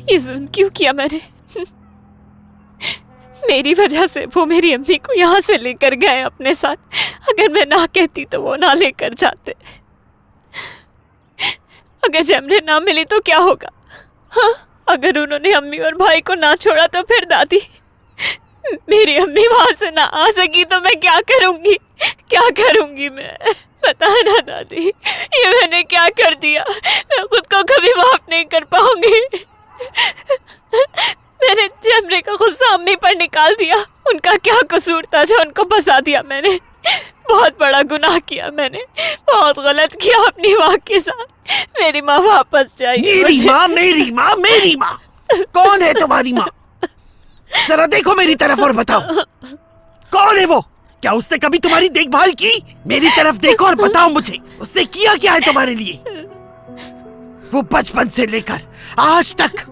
ये जुल्म क्यों किया मैंने? मेरी वजह से वो मेरी अम्मी को यहाँ से लेकर गए अपने साथ। अगर मैं ना कहती तो वो ना लेकर जाते। अगर जमरे ना मिली तो क्या होगा? हाँ, अगर उन्होंने अम्मी और भाई को ना छोड़ा तो फिर दादी, मेरी अम्मी वहां से ना आ सकी तो मैं क्या करूंगी? क्या करूंगी मैं? बता ना दादी, ये मैंने क्या कर दिया? मैं खुद को कभी माफ नहीं कर पाऊंगी। मैंने जमरे का गुस्सा अम्मी पर निकाल दिया। उनका क्या कसूर था जो उनको फंसा दिया मैंने? बहुत बड़ा गुनाह किया मैंने, बहुत गलत किया अपनी माँ के साथ। मेरी माँ वापस चाहिए। मेरी माँ, मेरी माँ, मेरी माँ? कौन है तुम्हारी माँ? जरा देखो मेरी तरफ और बताओ, कौन है वो? क्या उसने कभी तुम्हारी देखभाल की? मेरी तरफ देखो और बताओ मुझे, उसने किया क्या है तुम्हारे लिए? वो बचपन से लेकर आज तक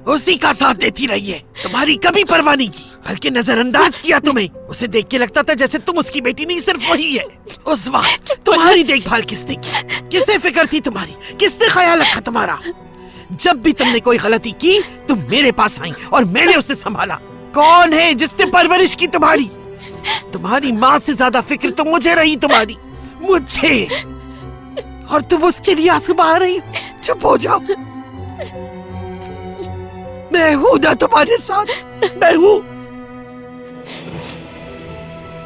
उसी का साथ देती रही है, तुम्हारी कभी परवाह नहीं की, बल्कि नजरअंदाज किया तुम्हें। उसे देख के लगता था जैसे तुम उसकी बेटी नहीं, सिर्फ वही है। उस वक्त तुम्हारी देखभाल किसने की? किससे फिक्र थी तुम्हारी? किसने ख्याल रखा तुम्हारा? जब भी तुमने कोई गलती की तुम मेरे पास आई और मैंने उसे संभाला। कौन है जिसने परवरिश की तुम्हारी? तुम्हारी माँ से ज्यादा फिक्र तो मुझे रही, तुम्हारी, मुझे। और तुम उसके लिए आंसू बहा रही हो? चुप हो जाओ, मैं हूं ना तुम्हारे साथ, मैं हूं।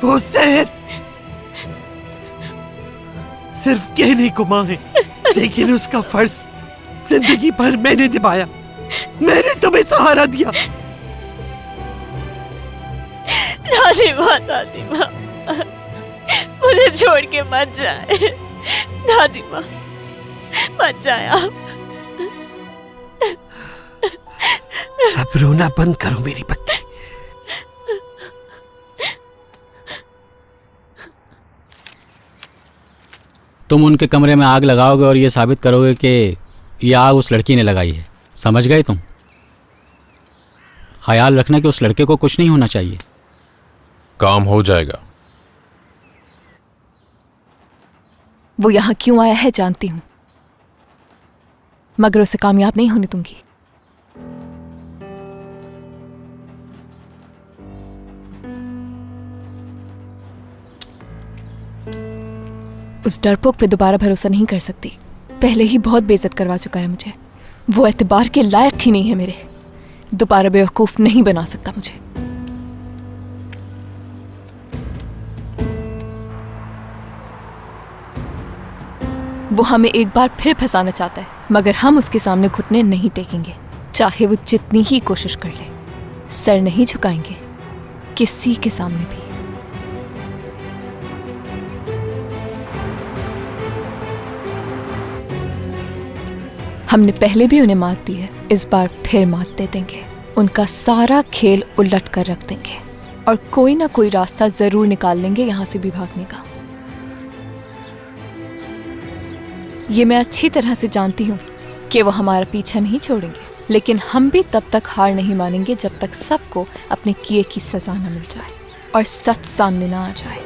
वो शहर सिर्फ कहने को माँ है, लेकिन उसका फर्ज जिंदगी भर मैंने निभाया। मैंने तुम्हें सहारा दिया। दादी माँ, मुझे छोड़ के मत जाए। दादी माँ, मत जाए आप। अब रोना बंद करो मेरी बच्ची। तुम उनके कमरे में आग लगाओगे और ये साबित करोगे कि ये आग उस लड़की ने लगाई है। समझ गए तुम? ख्याल रखना कि उस लड़के को कुछ नहीं होना चाहिए। काम हो जाएगा। वो यहाँ क्यों आया है जानती हूं, मगर उसे कामयाब नहीं होने दूंगी। उस डरपोक पे दोबारा भरोसा नहीं कर सकती। पहले ही बहुत बेइज्जत करवा चुका है मुझे। वो एतबार के लायक ही नहीं है मेरे। दोबारा बेवकूफ नहीं बना सकता मुझे। वो हमें एक बार फिर फंसाना चाहता है, मगर हम उसके सामने घुटने नहीं टेकेंगे, चाहे वो जितनी ही कोशिश कर ले। सर नहीं झुकाएंगे किसी के सामने भी। हमने पहले भी उन्हें मात दी है, इस बार फिर मात दे देंगे। उनका सारा खेल उलट कर रख देंगे और कोई ना कोई रास्ता जरूर निकाल लेंगे यहां से भी भागने का। ये मैं अच्छी तरह से जानती हूँ कि वो हमारा पीछा नहीं छोड़ेंगे, लेकिन हम भी तब तक हार नहीं मानेंगे जब तक सबको अपने किए की सजा न मिल जाए और सच सामने ना आ जाए।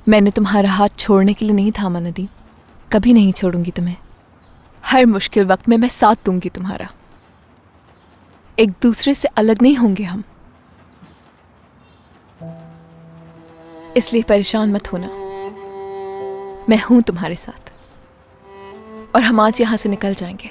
मैंने तुम्हारा हाथ छोड़ने के लिए नहीं थामा नदीम, कभी नहीं छोड़ूंगी तुम्हें। हर मुश्किल वक्त में मैं साथ दूंगी तुम्हारा। एक दूसरे से अलग नहीं होंगे हम, इसलिए परेशान मत होना। मैं हूं तुम्हारे साथ और हम आज यहां से निकल जाएंगे।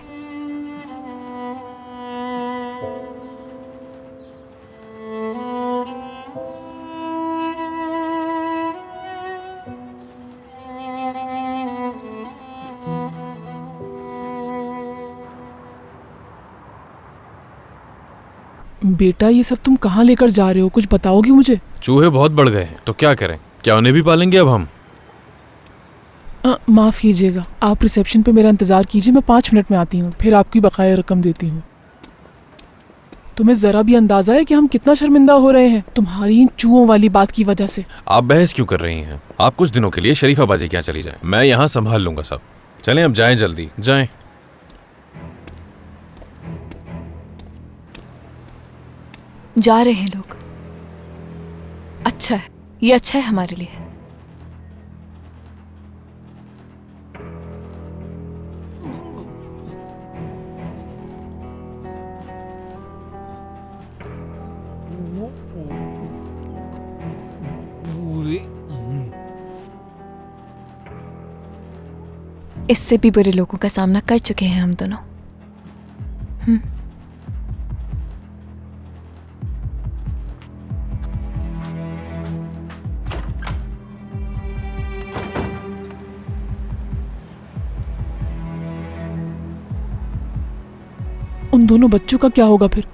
बेटा, ये सब तुम कहाँ लेकर जा रहे हो? कुछ बताओगे मुझे? चूहे बहुत बढ़ गए हैं, तो क्या करें? क्या उन्हें भी पालेंगे अब हम? माफ़ कीजिएगा, आप रिसेप्शन पे मेरा इंतज़ार कीजिए, मैं 5 मिनट में आती हूँ, फिर आपकी बकाया रकम देती हूँ। तुम्हें ज़रा भी अंदाज़ा है कि हम कितना शर्मिंदा हो रहे हैं तुम्हारी इन चूहों वाली बात की वजह से? आप बहस क्यों कर रही हैं? आप कुछ दिनों के लिए शरीफा बाजी क्या चली जाए, मैं यहाँ संभाल लूंगा सब। चलें अब जाएं, जल्दी जाएं। जा रहे हैं लोग, अच्छा है, ये अच्छा है हमारे लिए। इससे भी बुरे लोगों का सामना कर चुके हैं हम दोनों। उन दोनों बच्चों का क्या होगा फिर?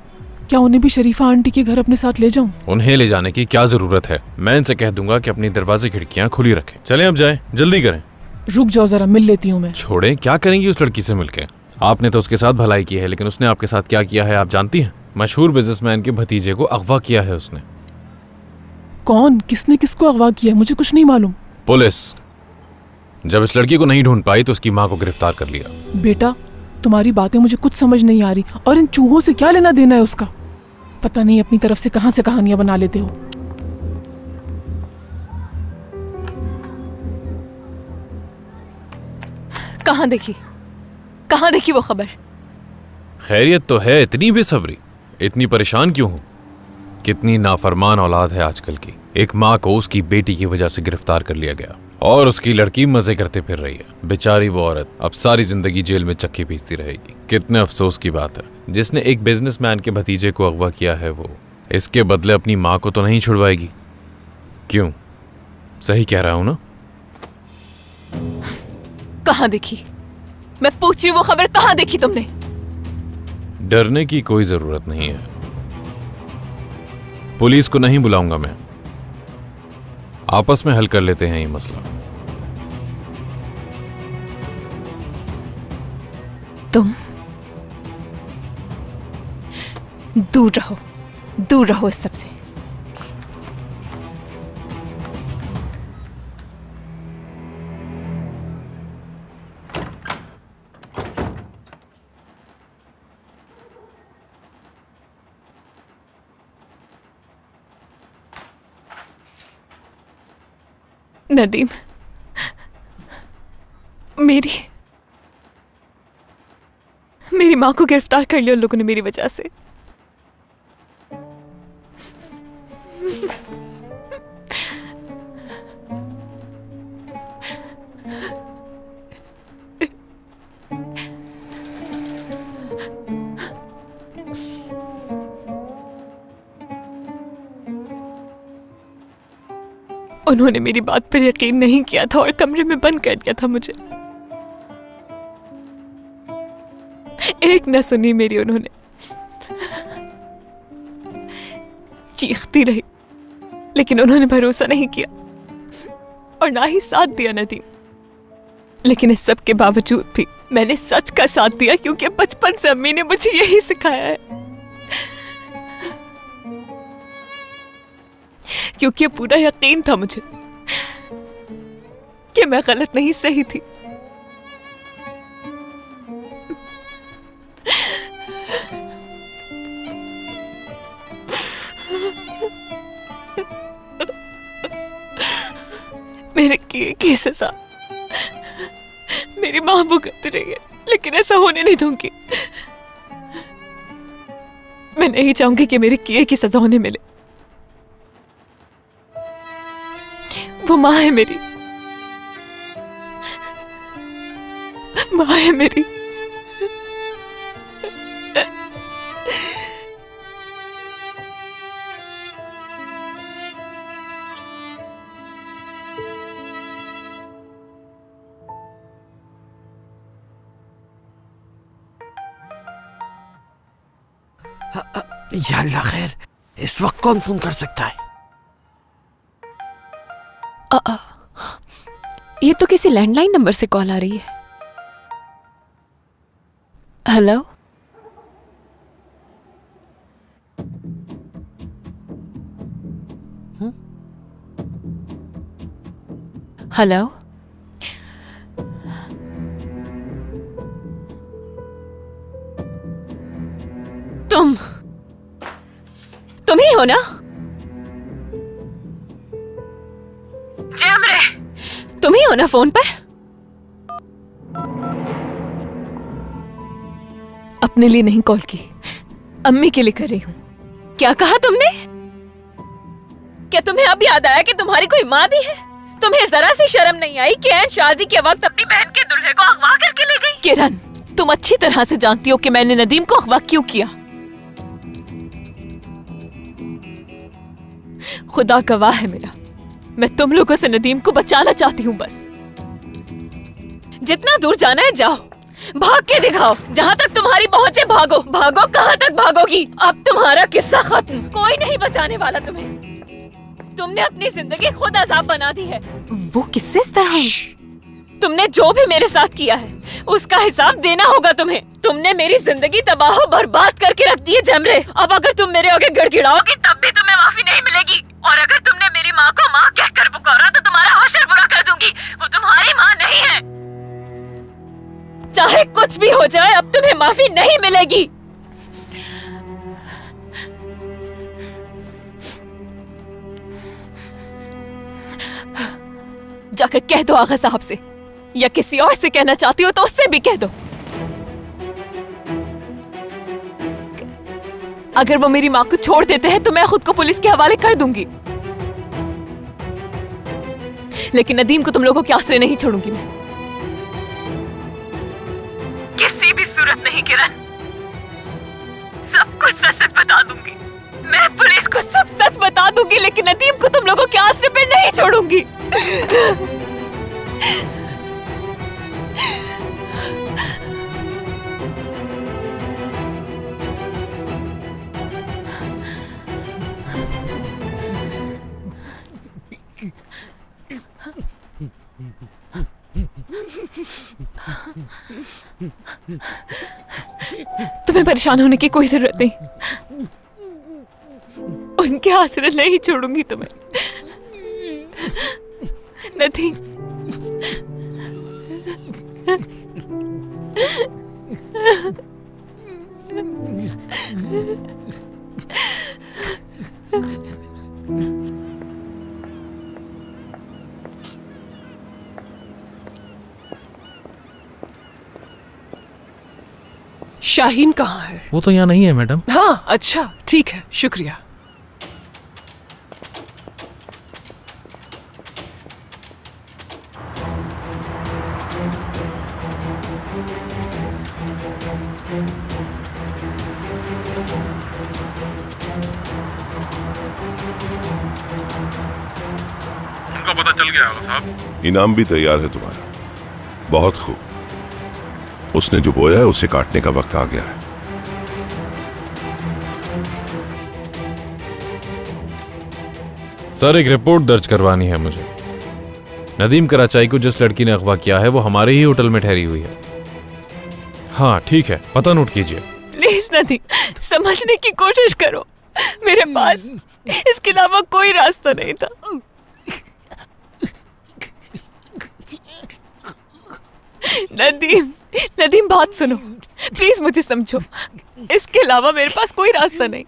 क्या उन्हें भी शरीफा आंटी के घर अपने साथ ले जाऊं? उन्हें ले जाने की क्या जरूरत है? मैं इनसे कह दूंगा कि अपनी दरवाजे खिड़कियां खुली रखें। चलें अब जाएं, जल्दी करें। रुक जाओ जरा, मिल लेती हूँ मैं। छोड़ें, क्या करेंगी उस लड़की से मिलके? आपने तो उसके साथ भलाई की है, लेकिन उसने आपके साथ क्या किया है आप जानती हैं? मशहूर बिजनेसमैन के भतीजे को अगवा किया है उसने। कौन? किसने किसको अगवा किया? मुझे कुछ नहीं मालूम। पुलिस जब इस लड़की को नहीं ढूंढ पाई तो उसकी माँ को गिरफ्तार कर लिया। बेटा, तुम्हारी बातें मुझे कुछ समझ नहीं आ रही। और इन चूहों से क्या लेना देना है उसका? पता नहीं अपनी तरफ से कहानियां बना लेते हो। कहाँ देखी वो खबर? खैरियत तो है, इतनी बेसब्री, इतनी परेशान क्यों हो? कितनी नाफरमान औलाद है आजकल की। एक माँ को उसकी बेटी की वजह से गिरफ्तार कर लिया गया और उसकी लड़की मजे करते फिर रही है। बेचारी वो औरत अब सारी जिंदगी जेल में चक्की पीसती रहेगी। कितने अफसोस की बात है। जिसने एक बिजनेसमैन के भतीजे को अगवा किया है वो इसके बदले अपनी माँ को तो नहीं छुड़वाएगी। क्यों? सही कह रहा हूं ना? कहाँ देखी? मैं पूछ रही हूँ, वो खबर कहाँ देखी तुमने? डरने की कोई जरूरत नहीं है। पुलिस को नहीं बुलाऊंगा मैं, आपस में हल कर लेते हैं ये मसला। तुम दूर रहो इस सबसे। नदीम, मेरी माँ को गिरफ्तार कर लिया उन लोगों ने मेरी वजह से। उन्होंने मेरी बात पर यकीन नहीं किया था और कमरे में बंद कर दिया था मुझे। एक न सुनी मेरी उन्होंने। चीखती रही, लेकिन उन्होंने भरोसा नहीं किया और ना ही साथ दिया नदीम। लेकिन इस सब के बावजूद भी मैंने सच का साथ दिया, क्योंकि बचपन से अम्मी ने मुझे यही सिखाया है। क्योंकि पूरा यकीन था मुझे कि मैं गलत नहीं सही थी। मेरे किए की सजा मेरी मां भुगत रही है, लेकिन ऐसा होने नहीं दूंगी। मैं नहीं चाहूंगी कि मेरे किए की सजा उन्हें मिले। वो माँ है मेरी, माँ है मेरी। या अल्लाह खैर, इस वक्त कौन फोन कर सकता है? ये तो किसी लैंडलाइन नंबर से कॉल आ रही है। हेलो, हेलो, तुम ही हो ना? जैमरे, तुम ही हो ना फोन पर? अपने लिए नहीं कॉल की, अम्मी के लिए कर रही हूं। क्या कहा तुमने? क्या तुम्हें अब याद आया कि तुम्हारी कोई माँ भी है? तुम्हें जरा सी शर्म नहीं आई कि ऐन शादी के वक्त अपनी बहन के दुल्हन दूल्हे को अगवा करके ले गई। किरण, तुम अच्छी तरह से जानती हो कि मैंने नदीम को अगवा क्यों किया। खुदा गवाह है मेरा, मैं तुम लोगों से नदीम को बचाना चाहती हूँ बस। जितना दूर जाना है जाओ, भाग के दिखाओ, जहाँ तक तुम्हारी पहुँचे भागो। भागो, कहाँ तक भागोगी? अब तुम्हारा किस्सा खत्म, कोई नहीं बचाने वाला तुम्हें। तुमने अपनी जिंदगी खुद अजाब बना दी है। वो किससे इस तरह हुई? तुमने जो भी मेरे साथ किया है उसका हिसाब देना होगा तुम्हें। तुमने मेरी जिंदगी तबाह बर्बाद करके रख दी है जमरे। अब अगर तुम मेरे आगे गिड़गिड़ाओगी तब भी तुम्हें माफी नहीं मिलेगी। और अगर तुमने मेरी माँ को माँ कहकर पुकारा तो तुम्हारा हश्र बुरा कर दूंगी। वो तुम्हारी माँ नहीं है। चाहे कुछ भी हो जाए, अब तुम्हें माफी नहीं मिलेगी। जाकर कह दो आगा साहब से, या किसी और से कहना चाहती हो तो उससे भी कह दो। अगर वो मेरी माँ को छोड़ देते हैं तो मैं खुद को पुलिस के हवाले कर दूंगी, लेकिन नदीम को तुम लोगों के आसरे नहीं छोड़ूंगी मैं, किसी भी सूरत नहीं किरण। सब कुछ सच सच बता दूंगी। मैं पुलिस को सब सच बता दूंगी, लेकिन नदीम को तुम लोगों के आसरे पे नहीं छोड़ूंगी। तुम्हें परेशान होने की कोई जरूरत नहीं, उनके आसरे नहीं छोड़ूंगी तुम्हें। नदीम, शाहीन कहाँ है? वो तो यहाँ नहीं है मैडम। हाँ, अच्छा, ठीक है, शुक्रिया। उनका पता चल गया आगा साहब। इनाम भी तैयार है तुम्हारा। बहुत खूब, उसने जो बोया है उसे काटने का वक्त आ गया है। सर, एक रिपोर्ट दर्ज करवानी है मुझे। नदीम कराचाई को जिस लड़की ने अगवा किया है वो हमारे ही होटल में ठहरी हुई है। हाँ ठीक है, पता नोट कीजिए। प्लीज नदीम, समझने की कोशिश करो। मेरे पास इसके अलावा कोई रास्ता नहीं था। नदीम, नदीम बात सुनो, प्लीज मुझे समझो। इसके अलावा मेरे पास कोई रास्ता नहीं।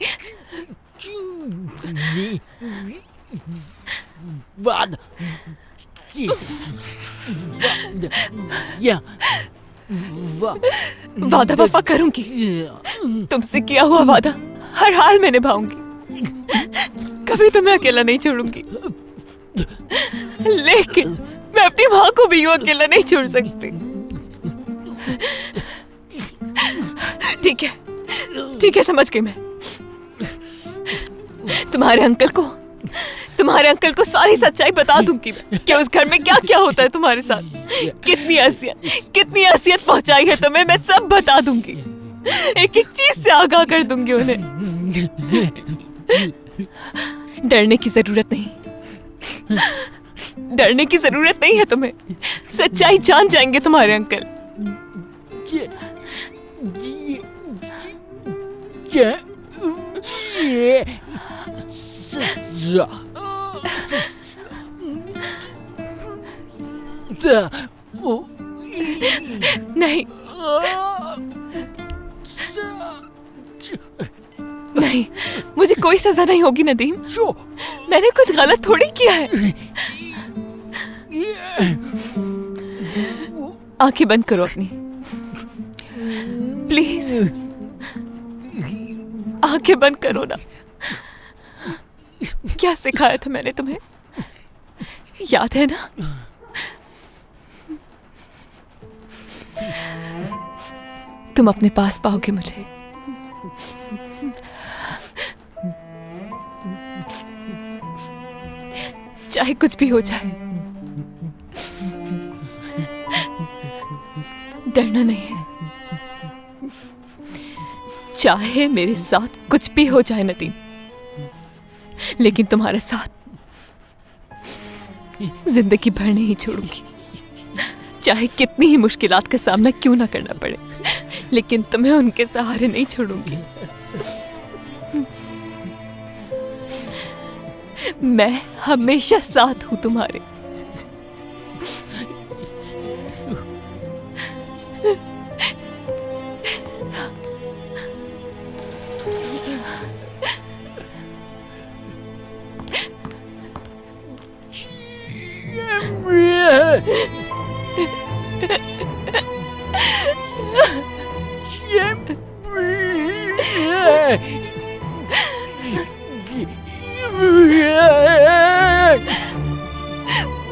वादा वफा करूंगी, तुमसे किया हुआ वादा हर हाल में निभाऊंगी। कभी तुम्हें अकेला नहीं छोड़ूंगी, लेकिन मैं अपनी माँ को भी यूं अकेला नहीं छोड़ सकती। ठीक है, ठीक है, समझ गई मैं। तुम्हारे अंकल को सारी सच्चाई बता दूंगी मैं कि उस घर में क्या क्या होता है तुम्हारे साथ। कितनी असियत पहुंचाई है तुम्हें, मैं सब बता दूंगी। एक एक चीज से आगाह कर दूंगी उन्हें। डरने की जरूरत नहीं है तुम्हें। सच्चाई जान जाएंगे तुम्हारे अंकल। नहीं, नहीं, मुझे कोई सजा नहीं होगी नदीम। मैंने कुछ गलत थोड़ी किया है। आंखें बंद करो अपनी, प्लीज। आंखें बंद करो ना। क्या सिखाया था मैंने तुम्हें, याद है ना? तुम अपने पास पाओगे मुझे। चाहे कुछ भी हो जाए, डरना नहीं है। चाहे मेरे साथ कुछ भी हो जाए नदीम, लेकिन तुम्हारे साथ जिंदगी भर नहीं छोड़ूंगी। चाहे कितनी ही मुश्किलात का सामना क्यों ना करना पड़े, लेकिन तुम्हें उनके सहारे नहीं छोड़ूंगी। मैं हमेशा साथ हूं तुम्हारे।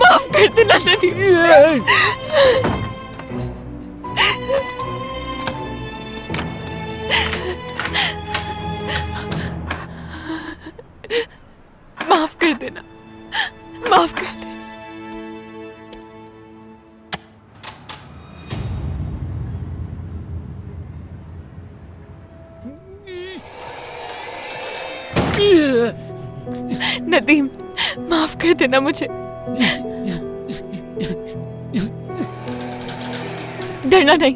माफ कर देना नदीम। माफ कर देना, माफ कर देना। नदीम, माफ कर देना मुझे। डरना नहीं,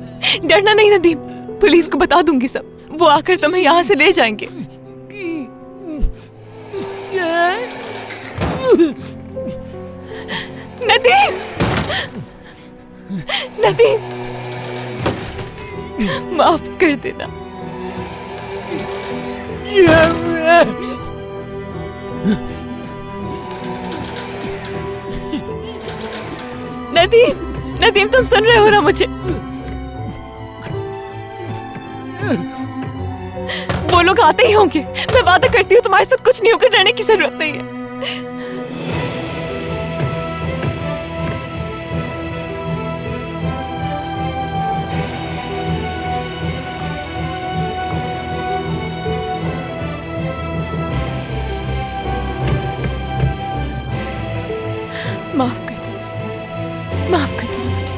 डरना नहीं नदीम। पुलिस को बता दूंगी सब, वो आकर तुम्हें यहाँ से ले जाएंगे। नदीम, नदीम, माफ कर देना। नदीम, नदीम, तुम सुन रहे हो ना मुझे? वो लोग आते ही होंगे। मैं वादा करती हूँ तुम्हारे साथ कुछ नहीं होकर, डरने की जरूरत नहीं है। माफ कर देना, माफ कर देना मुझे।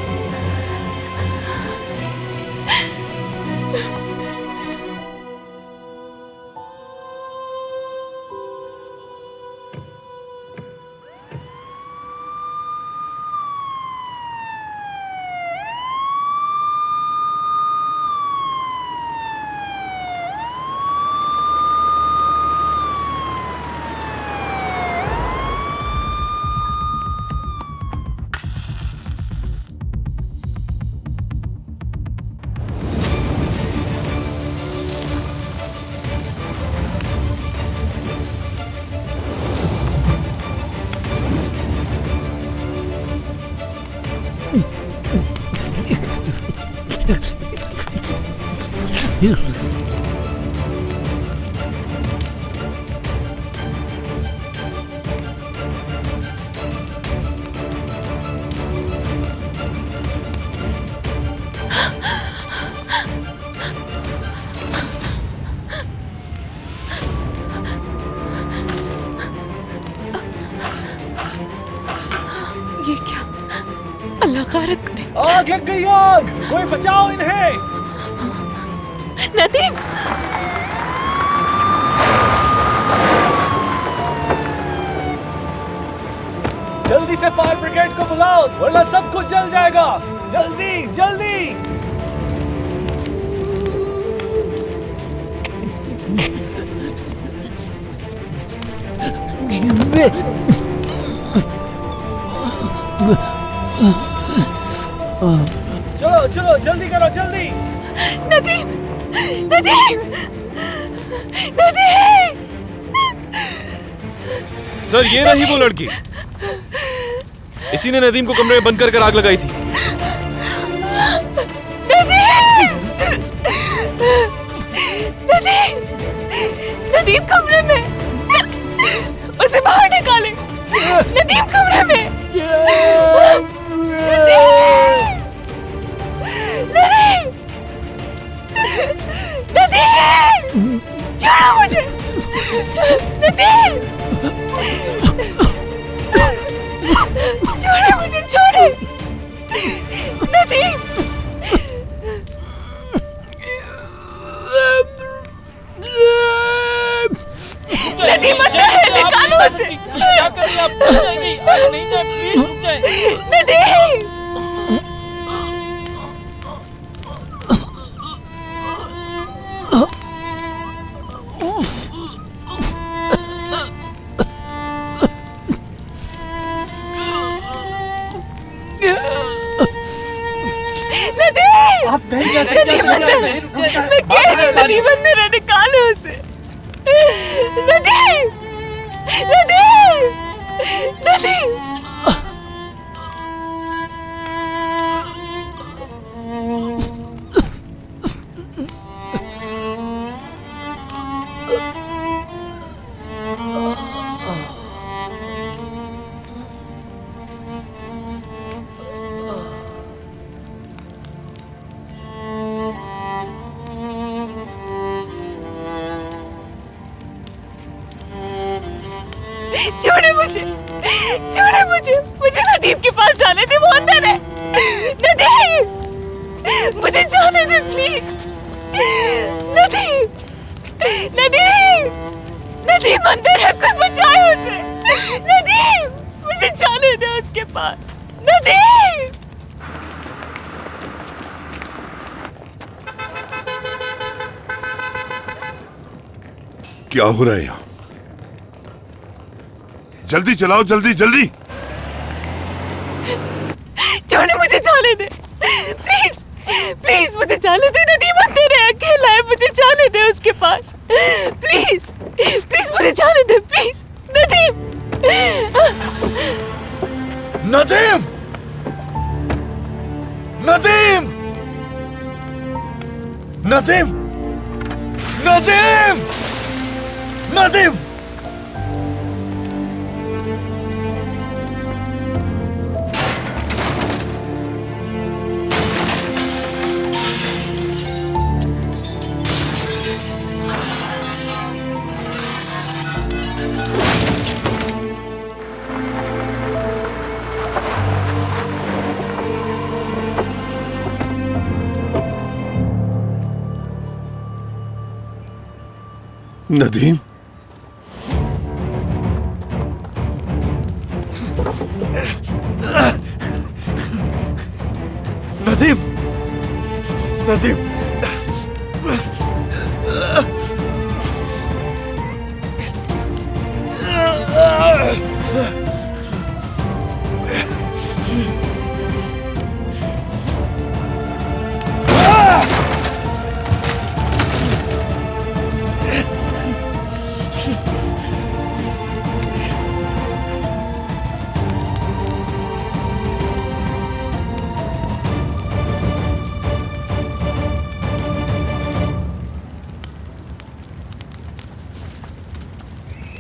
ये क्या? अल्लाह गारत करे। आग लग गई, आग! कोई बचाओ इन्हें! नदीम! जल्दी से फायर ब्रिगेड को बुलाओ, वरना सब कुछ जल जाएगा। जल्दी, जल्दी! चलो चलो, जल्दी करो, जल्दी! नदीम! नदीम! नदीम! सर, ये रही वो लड़की। इसी ने नदीम को कमरे में बंद कर आग लगाई थी। नदीम! नदीम! नदीम कमरे में! उसे बाहर निकाले! नदीम कमरे में! नदीम! नदीम! नदीम! छोड़े मुझे, छोड़े! नदीम! नदीम अंदर है, निकालो उसे! क्या कर रही हैं आप? रुक जाएंगी, आगे नहीं जाए, प्लीज रुक जाए। नदीम! नदीम! आप नहीं जा नदीम अंदर है, मैं कह रही हूँ नदीम अंदर है, निकालो उसे! नदीम! नदीम! नदीम! छोड़े मुझे, छोड़े मुझे, मुझे नदीम के पास जाने दे, वो अंदर है। नदीम, मुझे जाने दे प्लीज। नदीम, नदीम, नदीम अंदर है, कोई बचाए उसे। नदीम, मुझे जाने दे उसके पास। नदीम! क्या हो रहा है यहाँ? जल्दी चलाओ, जल्दी जल्दी। छोड़े, मुझे जाने दे प्लीज, प्लीज मुझे जाने दे। नदीम अंदर है, अकेला है, मुझे जाने दे उसके पास प्लीज, प्लीज मुझे जाने दे प्लीज। नदीम! नदीम! नदीम! नदीम! नदीम! नदीम! नदीम! नदीम! नदीम!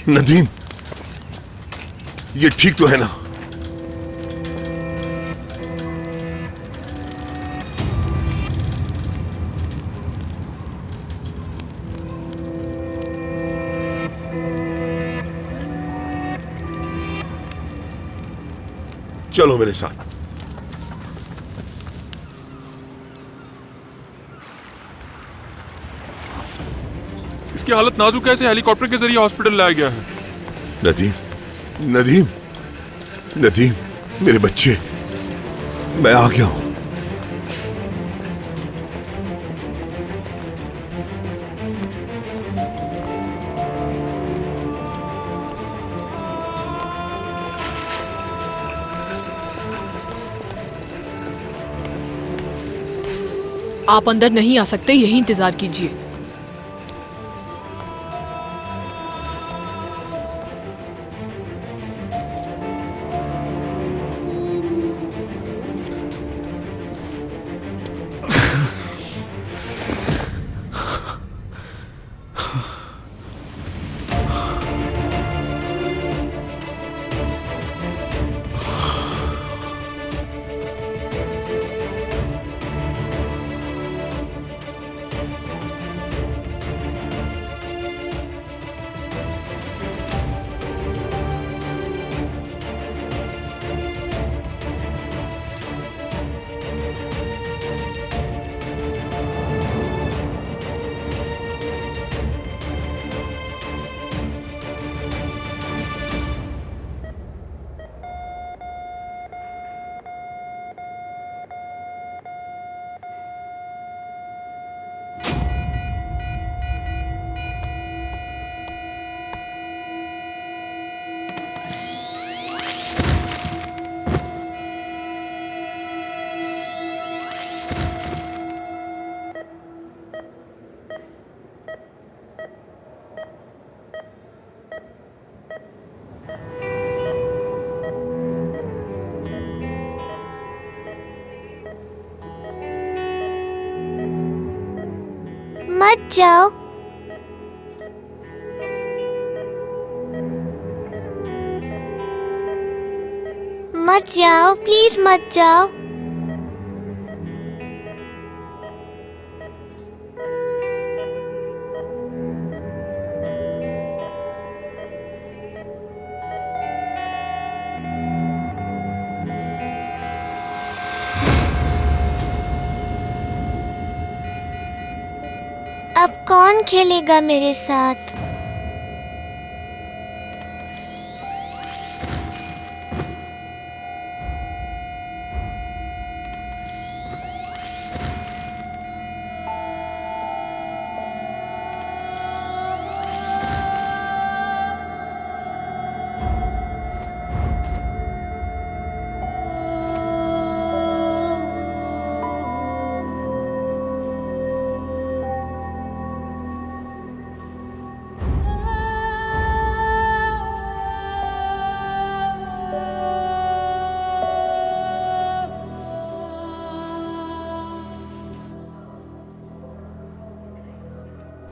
नदीम, ये ठीक तो है ना? चलो मेरे साथ। इसकी हालत नाजुक है, इसे हेलीकॉप्टर के जरिए हॉस्पिटल लाया गया है। नदीम, नदीम, नदीम, मेरे बच्चे, मैं आ गया हूं। आप अंदर नहीं आ सकते, यहीं इंतजार कीजिए। मत जाओ। मत जाओ, प्लीज मत जाओ। अब कौन खेलेगा मेरे साथ?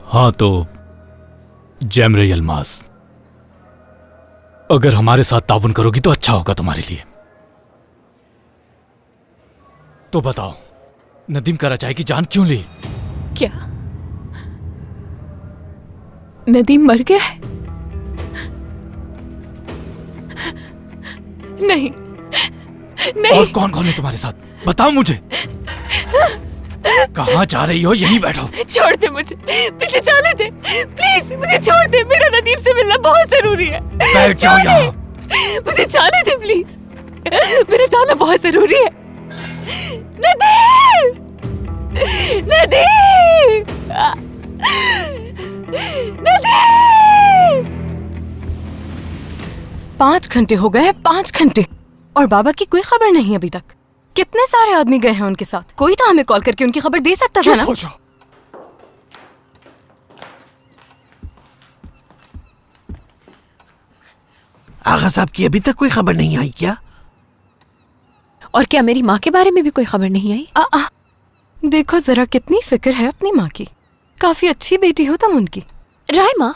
हाँ तो जैमरे यलमास, अगर हमारे साथ ताउन करोगी तो अच्छा होगा तुम्हारे लिए। तो बताओ, नदीम कराचाई की जान क्यों ली? क्या नदीम मर गया है? नहीं नहीं। और कौन कौन है तुम्हारे साथ? बताओ मुझे। कहाँ जा रही हो? यहीं बैठो। छोड़ दे मुझे, मुझे जाने दे प्लीज, मुझे छोड़ दे। मेरा नदीम से मिलना बहुत जरूरी है। बैठ जाओ यहाँ। मुझे जाने दे प्लीज, मेरा जाना बहुत जरूरी है। नदीम, नदीम, नदीम। 5 घंटे हो गए हैं, 5 घंटे, और बाबा की कोई खबर नहीं अभी तक। कितने सारे आदमी गए हैं उनके साथ, कोई तो हमें कॉल करके उनकी खबर दे सकता था ना। हो जाओ। आगा साहब की अभी तक कोई खबर नहीं आई क्या? और क्या मेरी माँ के बारे में भी कोई खबर नहीं आई? देखो जरा कितनी फिक्र है अपनी माँ की। काफी अच्छी बेटी हो तुम उनकी। रायमा,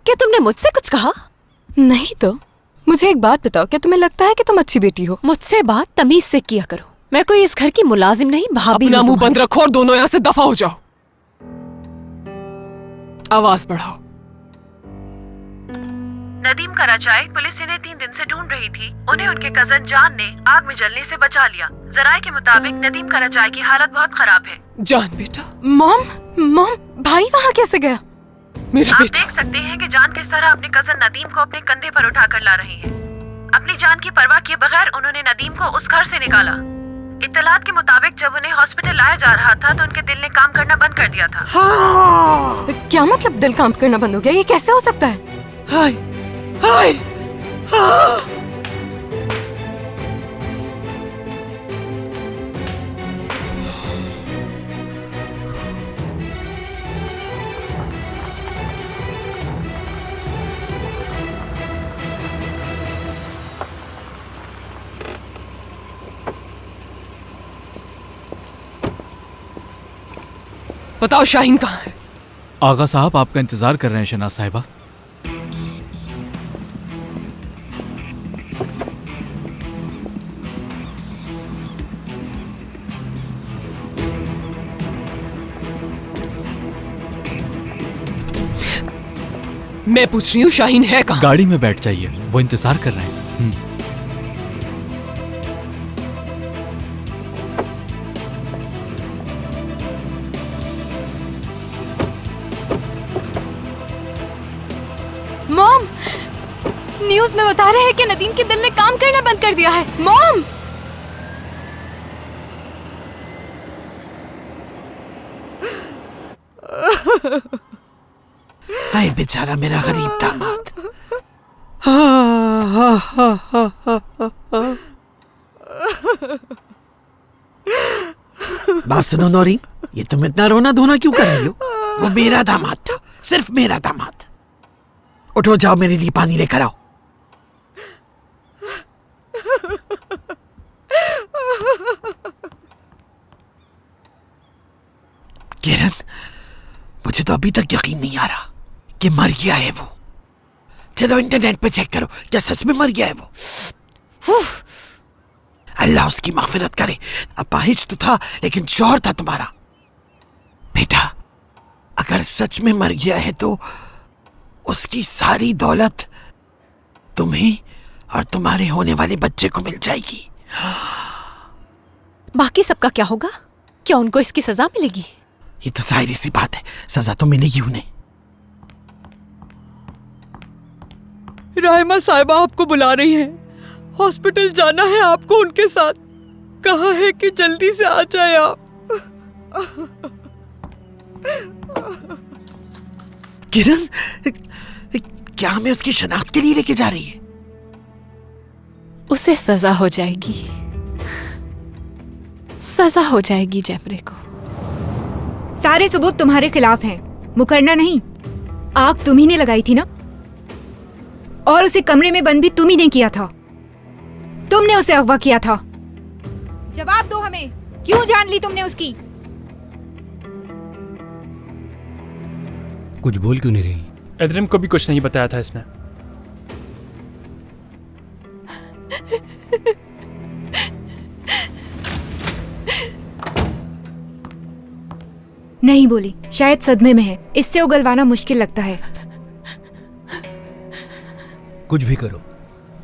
क्या तुमने मुझसे कुछ कहा? नहीं तो। मुझे एक बात बताओ, क्या तुम्हें लगता है कि तुम अच्छी बेटी हो? मुझसे बात तमीज से किया करो। मैं कोई इस घर की मुलाजिम नहीं, भाभी अपना हूँ मुंह बंद तुम्हारी। रखो और दोनों यहाँ से दफा हो जाओ। आवाज बढ़ाओ। नदीम कराचाई पुलिस इन्हें 3 दिन से ढूंढ रही थी। उन्हें उनके कजन जान ने आग में जलने से बचा लिया। जराये के मुताबिक नदीम कराचाई की हालत बहुत खराब है। जान बेटा। मॉम, मॉम, भाई वहाँ कैसे गया? मेरा आप बेटा। देख सकते हैं कि जान किस तरह अपने कजन नदीम को अपने कंधे पर उठाकर ला रही है। अपनी जान की परवाह किए बगैर उन्होंने नदीम को उस घर से निकाला। इत्तलात के मुताबिक जब उन्हें हॉस्पिटल लाया जा रहा था तो उनके दिल ने काम करना बंद कर दिया था। क्या मतलब दिल काम करना बंद हो गया? ये कैसे हो सकता है? हाय, हाय, बताओ शाहीन कहाँ है? आगा साहब आपका इंतजार कर रहे हैं शनाज साहिबा। मैं पूछ रही हूँ शाहीन है कहाँ? गाड़ी में बैठ जाइए, वो इंतजार कर रहे हैं। मॉम, न्यूज़ में बता रहे हैं कि नदीम के दिल ने काम करना बंद कर दिया है। मॉम, हाय बेचारा मेरा गरीब दामाद। बात सुनो नौरीन, ये तुम इतना रोना धोना क्यों कर रही हो? वो मेरा दामाद था, सिर्फ मेरा दामाद। उठो, जाओ मेरे लिए पानी लेकर आओ। किरण, मुझे तो अभी तक यकीन नहीं आ रहा कि मर गया है वो। चलो इंटरनेट पे चेक करो, क्या सच में मर गया है वो? अल्लाह उसकी मगफिरत करे। अपाहिज तो था लेकिन शौहर था तुम्हारा। बेटा, अगर सच में मर गया है तो उसकी सारी दौलत तुम्हें और तुम्हारे होने वाले बच्चे को मिल जाएगी। बाकी सबका क्या होगा? क्या उनको इसकी सजा मिलेगी? ये तो जाहिर सी बात है, सजा तो मिलेगी उन्हें। राहिमा साहिबा आपको बुला रही हैं। हॉस्पिटल जाना है आपको उनके साथ। कहा है कि जल्दी से आ जाए आप। किरण, क्या हमें उसकी शनाख्त के लिए लेके जा रही है? उसे सजा हो जाएगी, सजा हो जाएगी जैफरे को। सारे सबूत तुम्हारे खिलाफ हैं, मुकरना नहीं। आग तुम ही ने लगाई थी ना, और उसे कमरे में बंद भी तुम ही ने किया था। तुमने उसे अगवा किया था। जवाब दो हमें, क्यों जान ली तुमने उसकी? कुछ बोल क्यों नहीं रही? एड्रिम को भी कुछ नहीं बताया था इसने। नहीं बोली, शायद सदमे में है। इससे उगलवाना मुश्किल लगता है। कुछ भी करो,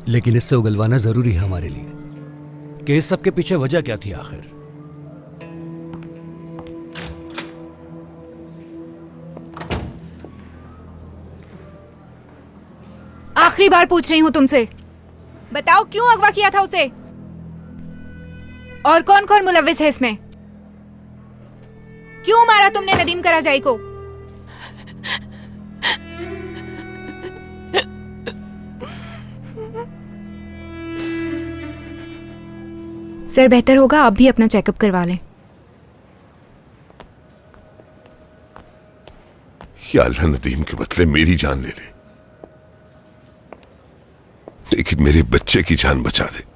लेकिन इससे उगलवाना जरूरी है हमारे लिए। कि इस सब के पीछे वजह क्या थी आखिर? आखिरी बार पूछ रही हूं तुमसे, बताओ क्यों अगवा किया था उसे? और कौन कौन मुलव्विस है इसमें? क्यों मारा तुमने नदीम कराजाई को? सर, बेहतर होगा आप भी अपना चेकअप करवा लें। या अल्लाह, नदीम के बदले मेरी जान ले ले, लेकिन मेरे बच्चे की जान बचा दे।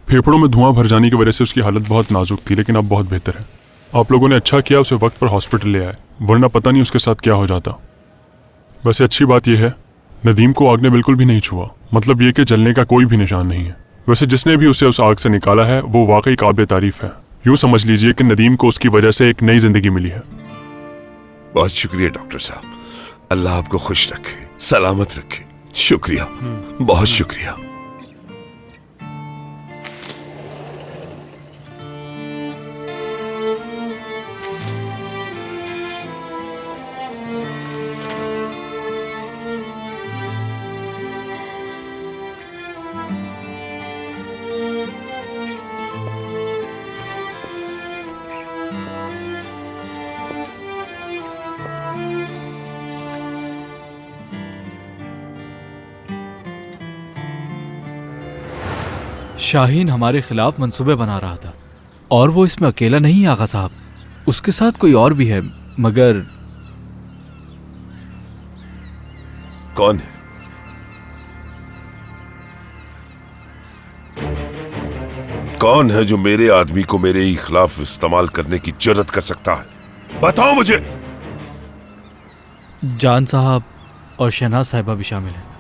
फेफड़ों में धुआं भर जाने की वजह से उसकी हालत बहुत नाजुक थी, लेकिन अब बहुत बेहतर है। आप लोगों ने अच्छा किया उसे वक्त पर हॉस्पिटल ले आए, वरना पता नहीं उसके साथ क्या हो जाता। वैसे अच्छी बात यह है, नदीम को आग ने बिल्कुल भी नहीं छुआ। मतलब ये कि जलने का कोई भी निशान नहीं है। वैसे जिसने भी उसे उस आग से निकाला है वो वाकई काबिल तारीफ है। यूँ समझ लीजिए कि नदीम को उसकी वजह से एक नई जिंदगी मिली है। बहुत शुक्रिया डॉक्टर साहब, अल्लाह आपको खुश रखे, सलामत रखे। शुक्रिया, बहुत शुक्रिया। शाहीन हमारे खिलाफ मंसूबे बना रहा था, और वो इसमें अकेला नहीं आगा साहब, उसके साथ कोई और भी है। मगर कौन है? कौन है जो मेरे आदमी को मेरे ही खिलाफ इस्तेमाल करने की जुर्रत कर सकता है? बताओ मुझे। जान साहब और शहनाज साहिबा भी शामिल हैं।